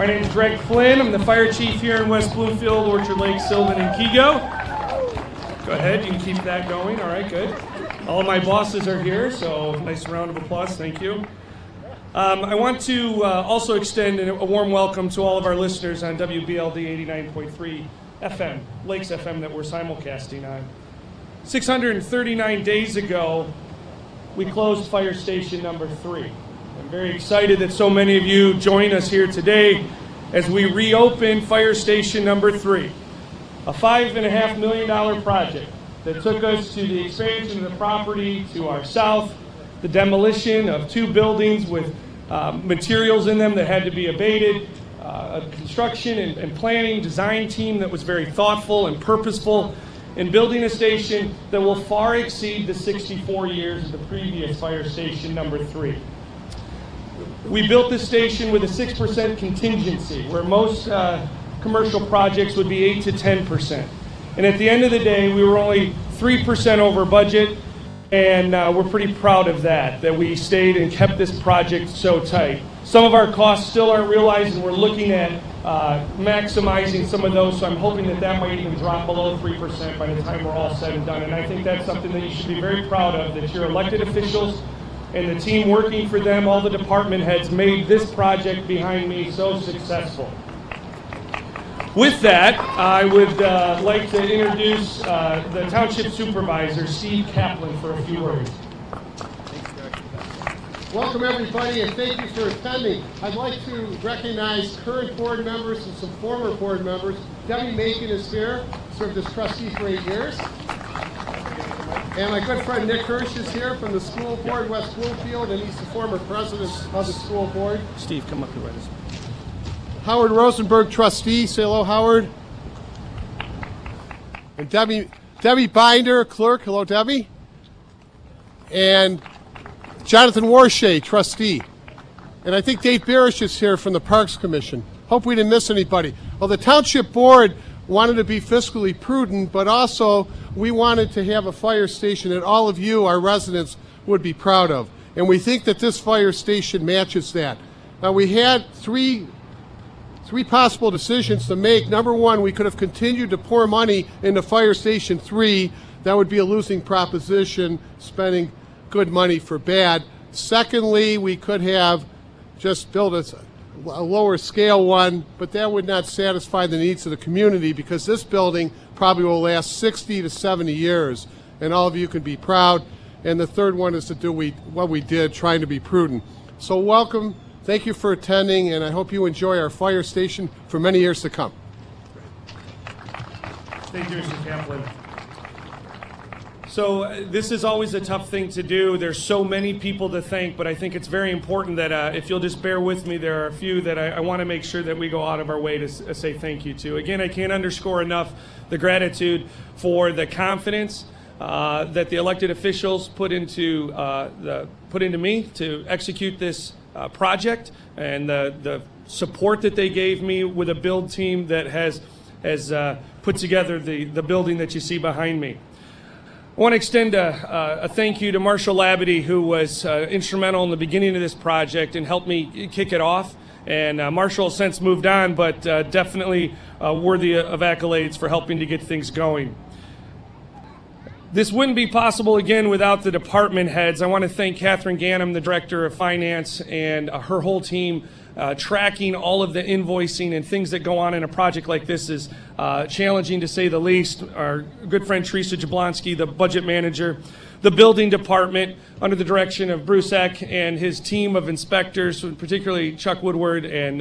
My name is Greg Flynn. I'm the fire chief here in West Bloomfield, Orchard Lake, Sylvan, and Kego. Go ahead, you can keep that going. All right, good. All of my bosses are here, so nice round of applause. Thank you. I want to also extend a warm welcome to all of our listeners on WBLD 89.3 FM, Lakes FM, that we're simulcasting on. 639 days ago, we closed fire station number 3. I'm very excited that so many of you join us here today as we reopen fire station number 3, a $5.5 million project that took us to the expansion of the property to our south, the demolition of 2 buildings with materials in them that had to be abated, a construction and planning design team that was very thoughtful and purposeful in building a station that will far exceed the 64 years of the previous fire station number 3. We built this station with a 6% contingency, where most commercial projects would be 8 to 10%. And at the end of the day, we were only 3% over budget, and we're pretty proud of that we stayed and kept this project so tight. Some of our costs still aren't realized, and we're looking at maximizing some of those, so I'm hoping that might even drop below 3% by the time we're all said and done. And I think that's something that you should be very proud of, that your elected officials and the team working for them, all the department heads, made this project behind me so successful. With that, I would like to introduce the Township Supervisor, Steve Kaplan, for a few words. Welcome, everybody, and thank you for attending. I'd like to recognize current board members and some former board members. Debbie Macon is here, served as trustee for 8 years. And my good friend Nick Hirsch is here from the school board, West Bloomfield, and he's the former president of the school board. Steve, come up here with us. Howard Rosenberg, trustee. Say hello, Howard. And Debbie Binder, clerk. Hello, Debbie. And Jonathan Warshay, trustee. And I think Dave Barish is here from the Parks Commission. Hope we didn't miss anybody. Well, the Township Board wanted to be fiscally prudent, but also we wanted to have a fire station that all of you, our residents, would be proud of. And we think that this fire station matches that. Now, we had three possible decisions to make. Number one, we could have continued to pour money into Fire Station 3. That would be a losing proposition, spending good money for bad. Secondly, we could have just built a lower scale one, but that would not satisfy the needs of the community, because this building probably will last 60 to 70 years, and all of you can be proud. And the third one is to do what we did, trying to be prudent. So welcome. Thank you for attending, and I hope you enjoy our fire station for many years to come. Thank you, Mr. Kaplan. So this is always a tough thing to do. There's so many people to thank, but I think it's very important that if you'll just bear with me, there are a few that I want to make sure that we go out of our way to say thank you to. Again, I can't underscore enough the gratitude for the confidence that the elected officials put into me to execute this project, and the support that they gave me with a build team that has put together the building that you see behind me. I want to extend a thank you to Marshall Labadie, who was instrumental in the beginning of this project and helped me kick it off. And Marshall has since moved on, but definitely worthy of accolades for helping to get things going. This wouldn't be possible, again, without the department heads. I want to thank Catherine Ganem, the Director of Finance, and her whole team. Tracking all of the invoicing and things that go on in a project like this is challenging, to say the least. Our good friend Teresa Jablonski, the budget manager, the building department under the direction of Bruce Eck and his team of inspectors, particularly Chuck Woodward and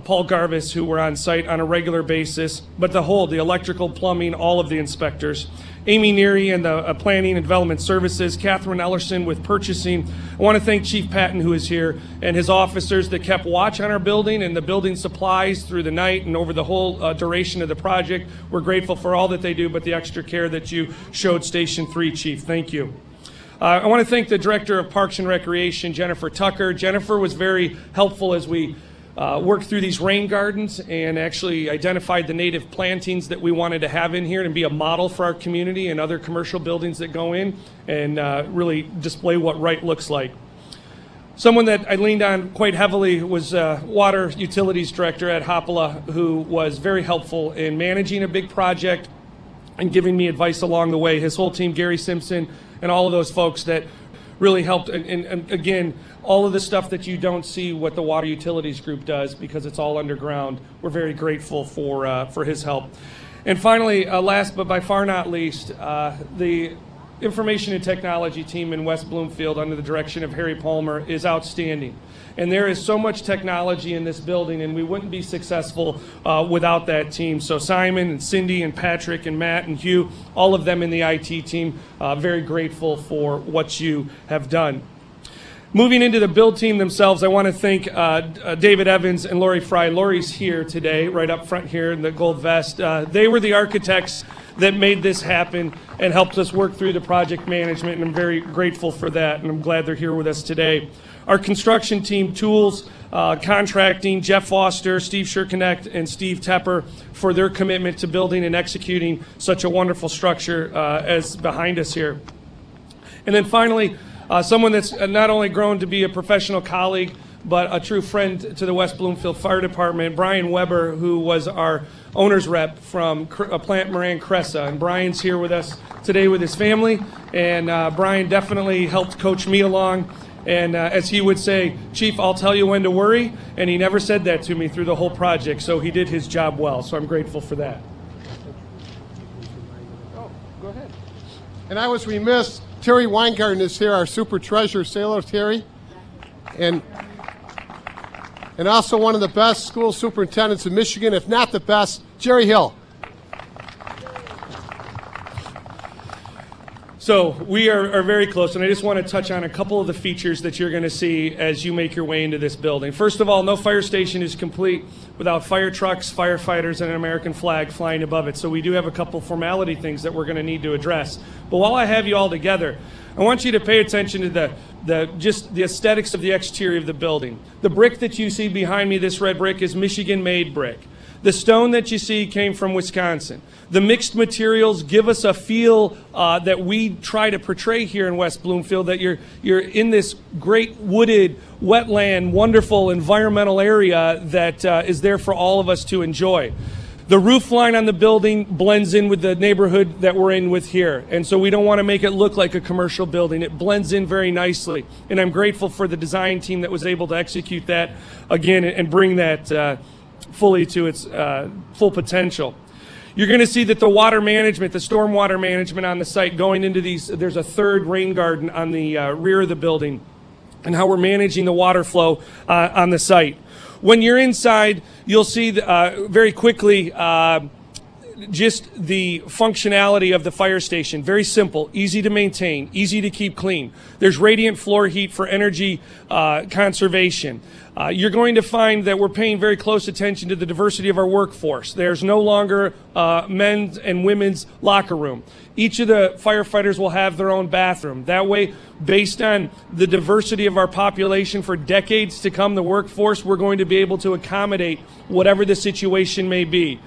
Paul Garvis, who were on site on a regular basis, but the electrical, plumbing, all of the inspectors. Amy Neary and the Planning and Development Services, Catherine Ellerson with purchasing. I want to thank Chief Patton, who is here, and his officers that kept watch on our building and the building supplies through the night and over the whole duration of the project. We're grateful for all that they do, but the extra care that you showed Station 3, Chief. Thank you. I want to thank the Director of Parks and Recreation, Jennifer Tucker. Jennifer was very helpful as we worked through these rain gardens and actually identified the native plantings that we wanted to have in here and be a model for our community and other commercial buildings that go in, and really display what right looks like. Someone that I leaned on quite heavily was Water Utilities Director at Hopala, who was very helpful in managing a big project and giving me advice along the way. His whole team, Gary Simpson, and all of those folks that really helped. And again, all of the stuff that you don't see what the Water Utilities Group does because it's all underground. We're very grateful for his help. And finally, last but by far not least, the Information and Technology team in West Bloomfield under the direction of Harry Palmer is outstanding. And there is so much technology in this building, and we wouldn't be successful without that team. So Simon and Cindy and Patrick and Matt and Hugh, all of them in the IT team, very grateful for what you have done. Moving into the build team themselves, I want to thank David Evans and Lori Fry. Lori's here today, right up front here in the gold vest. They were the architects that made this happen and helped us work through the project management, and I'm very grateful for that, and I'm glad they're here with us today. Our construction team, tools, contracting, Jeff Foster, Steve Sherconnect, and Steve Tepper for their commitment to building and executing such a wonderful structure as behind us here. And then finally, someone that's not only grown to be a professional colleague, but a true friend to the West Bloomfield Fire Department, Brian Weber, who was our owner's rep from Plant Moran Cressa. And Brian's here with us today with his family, and Brian definitely helped coach me along. And as he would say, Chief, I'll tell you when to worry, and he never said that to me through the whole project, so he did his job well, so I'm grateful for that. Oh, go ahead. And I was remiss, Terry Weingarten is here, our super treasurer. Say hello, Terry. And also one of the best school superintendents in Michigan, if not the best, Jerry Hill. So we are very close, and I just want to touch on a couple of the features that you're going to see as you make your way into this building. First of all, no fire station is complete without fire trucks, firefighters, and an American flag flying above it. So we do have a couple formality things that we're going to need to address. But while I have you all together, I want you to pay attention to just the aesthetics of the exterior of the building. The brick that you see behind me, this red brick, is Michigan-made brick. The stone that you see came from Wisconsin. The mixed materials give us a feel that we try to portray here in West Bloomfield, that you're in this great wooded, wetland, wonderful environmental area that is there for all of us to enjoy. The roof line on the building blends in with the neighborhood that we're in with here. And so we don't want to make it look like a commercial building. It blends in very nicely. And I'm grateful for the design team that was able to execute that again and bring that fully to its full potential. You're going to see that the water management, the stormwater management on the site going into these, there's a third rain garden on the rear of the building, and how we're managing the water flow on the site. When you're inside, you'll see very quickly just the functionality of the fire station. Very simple, easy to maintain, easy to keep clean. There's radiant floor heat for energy conservation. You're going to find that we're paying very close attention to the diversity of our workforce. There's no longer men's and women's locker room. Each of the firefighters will have their own bathroom. That way, based on the diversity of our population for decades to come, the workforce, we're going to be able to accommodate whatever the situation may be.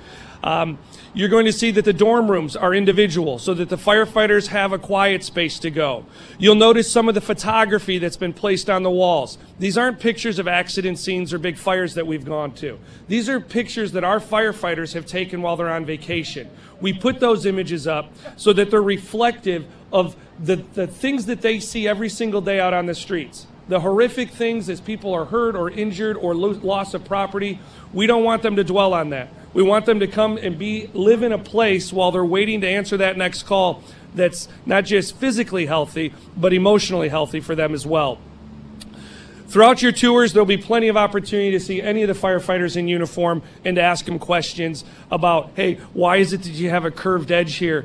You're going to see that the dorm rooms are individual so that the firefighters have a quiet space to go. You'll notice some of the photography that's been placed on the walls. These aren't pictures of accident scenes or big fires that we've gone to. These are pictures that our firefighters have taken while they're on vacation. We put those images up so that they're reflective of the things that they see every single day out on the streets. The horrific things as people are hurt or injured or loss of property, we don't want them to dwell on that. We want them to come and live in a place while they're waiting to answer that next call that's not just physically healthy, but emotionally healthy for them as well. Throughout your tours, there'll be plenty of opportunity to see any of the firefighters in uniform and to ask them questions about, hey, why is it that you have a curved edge here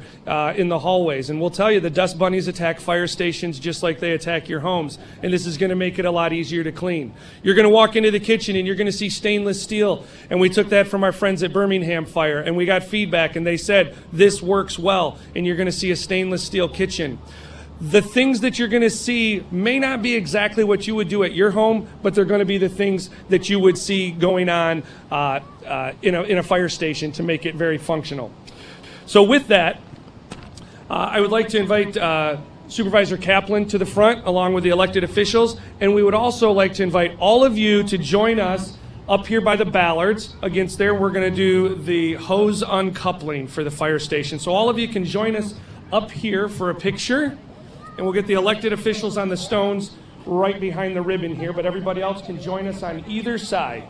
in the hallways? And we'll tell you the dust bunnies attack fire stations just like they attack your homes, and this is going to make it a lot easier to clean. You're going to walk into the kitchen and you're going to see stainless steel, and we took that from our friends at Birmingham Fire, and we got feedback, and they said this works well, and you're going to see a stainless steel kitchen. The things that you're going to see may not be exactly what you would do at your home, but they're going to be the things that you would see going on in a fire station to make it very functional. So with that, I would like to invite Supervisor Kaplan to the front, along with the elected officials. And we would also like to invite all of you to join us up here by the ballards. Against there, we're going to do the hose uncoupling for the fire station. So all of you can join us up here for a picture, and we'll get the elected officials on the stones right behind the ribbon here, but everybody else can join us on either side.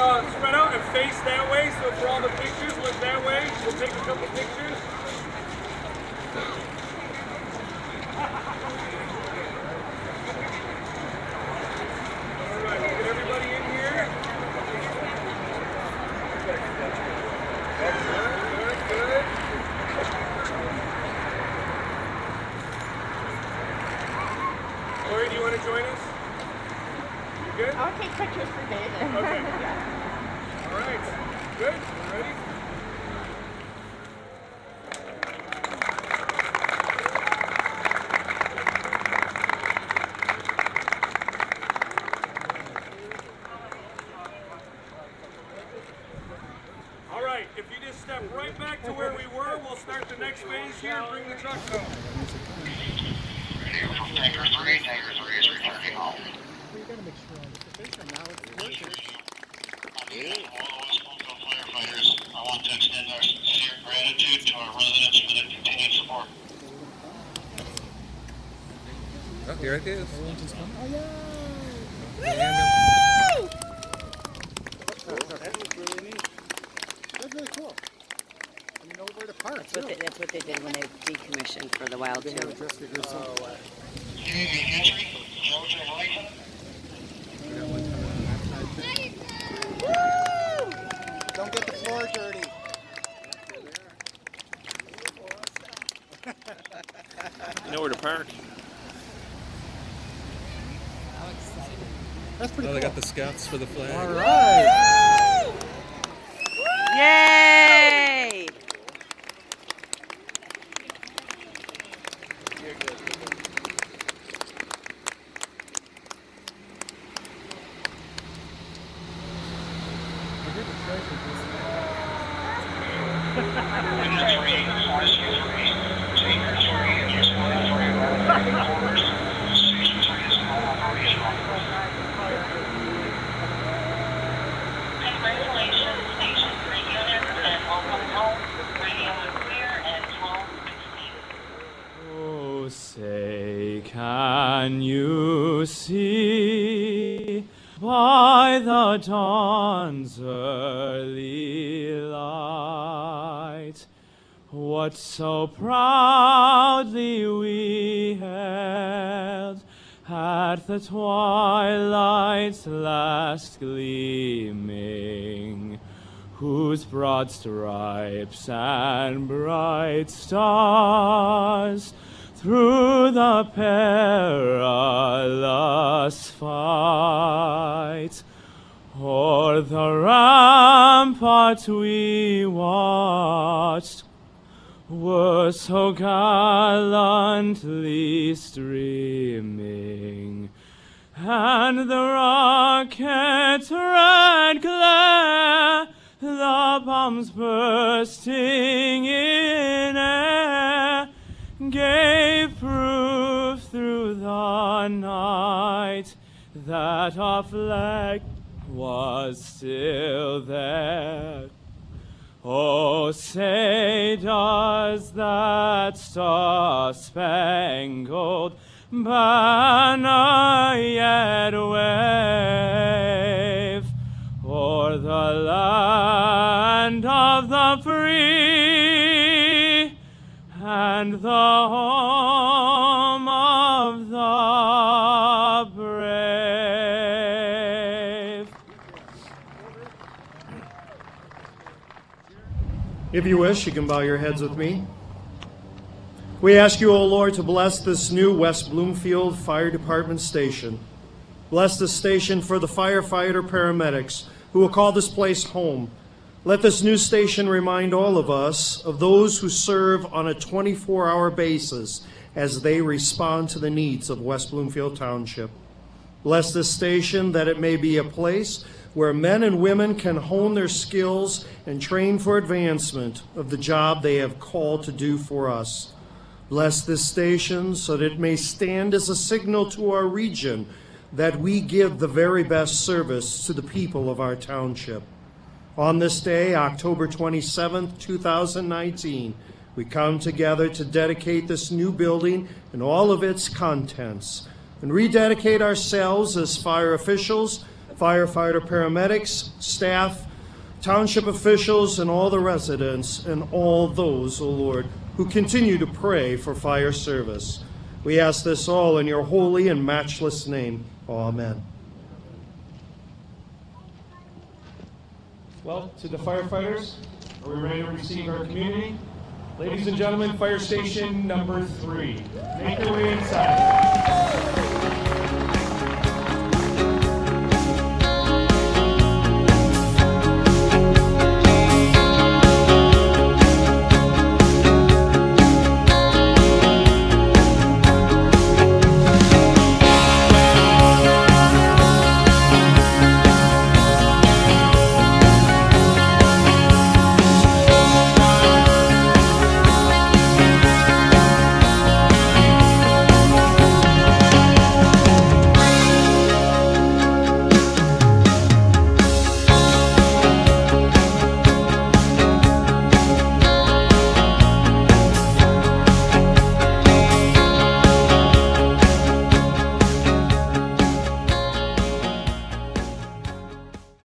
Spread out and face that way, so for all the pictures, look that way. We'll take a couple pictures. All right, get everybody in here. Excellent, good. Lori, do you want to join us? You good? I'll take pictures for David. Okay. Yeah. All right, good, ready? All right, if you just step right back to where we were, we'll start the next phase here and bring the truck home. Ready from tanker 3 is returning home. All the West Bloomfield firefighters, I want to extend our sincere gratitude to our residents for their continued support. Oh, here it is. That was really neat. That's really cool. And you know where to park. That's what they did when they decommissioned for the wild They have a too. dress rehearsal somewhere. You need me entry? Georgia license? Don't get the floor dirty. You know where to park. That's pretty Oh, cool. they got the scouts for the flag. All right. Yay! Congratulations, Station 3 units, and welcome home. Radio is clear and 12:16. Oh, say, can you see by the dawn's early light what so proudly we held at the twilight's last gleaming, whose broad stripes and bright stars through the perilous fight o'er the ramparts we watched were so gallantly streaming, and the rocket's red glare, the bombs bursting in air, gave proof through the night that our flag was still there. Oh, say, does that star-spangled banner yet wave o'er the land of the free and the home of the brave? If you wish, you can bow your heads with me. We ask you, O Lord, to bless this new West Bloomfield Fire Department station. Bless the station for the firefighter paramedics, who will call this place home. Let this new station remind all of us of those who serve on a 24-hour basis as they respond to the needs of West Bloomfield Township. Bless this station that it may be a place where men and women can hone their skills and train for advancement of the job they have called to do for us. Bless this station so that it may stand as a signal to our region that we give the very best service to the people of our township. On this day, October 27th, 2019, we come together to dedicate this new building and all of its contents, and rededicate ourselves as fire officials, firefighter paramedics, staff, township officials, and all the residents, and all those, O Lord, who continue to pray for fire service. We ask this all in your holy and matchless name. Amen. Well, to the firefighters, are we ready to receive our community? Ladies and gentlemen, fire station number 3. Make your way inside.